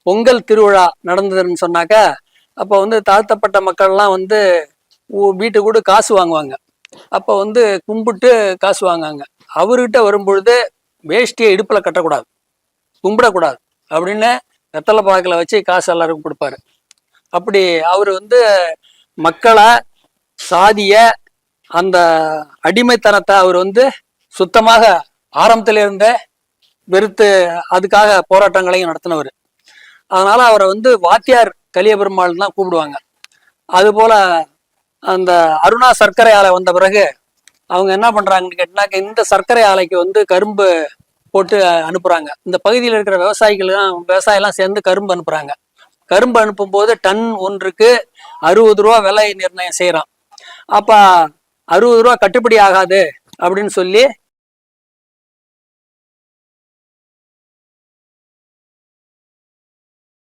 பொங்கல் திருவிழா நடந்ததுன்னு சொன்னாக்க அப்போ வந்து தாழ்த்தப்பட்ட மக்கள்லாம் வந்து வீட்டுக்கு கூட காசு வாங்குவாங்க. அப்போ வந்து கும்பிட்டு காசு வாங்குவாங்க. அவர்கிட்ட வரும்பொழுது வேஷ்டியை இடுப்பில் கட்டக்கூடாது, கும்பிடக்கூடாது அப்படின்னு வெத்தலை பாக்கில் வச்சு காசு எல்லாருக்கும் கொடுப்பாரு. அப்படி அவர் வந்து மக்களை, சாதிய, அந்த அடிமைத்தனத்தை அவர் வந்து சுத்தமாக ஆரம்பத்திலிருந்தே வெறுத்து அதுக்காக போராட்டங்களையும் நடத்தினவர். அதனால அவரை வந்து வாத்தியார் கலிய பெருமாள் தான் கூப்பிடுவாங்க. அதுபோல அந்த அருணா சர்க்கரை ஆலை வந்த பிறகு அவங்க என்ன பண்றாங்கன்னு கேட்டாக்க, இந்த சர்க்கரை ஆலைக்கு வந்து கரும்பு போட்டு அனுப்புறாங்க. இந்த பகுதியில் இருக்கிற விவசாயெல்லாம் சேர்ந்து கரும்பு அனுப்புறாங்க. கரும்பு அனுப்பும் போது டன் ஒன்றுக்கு 60 ரூபா விலை நிர்ணயம் செய்யறான். அப்ப 60 ரூபா கட்டுப்படி ஆகாது அப்படின்னு சொல்லி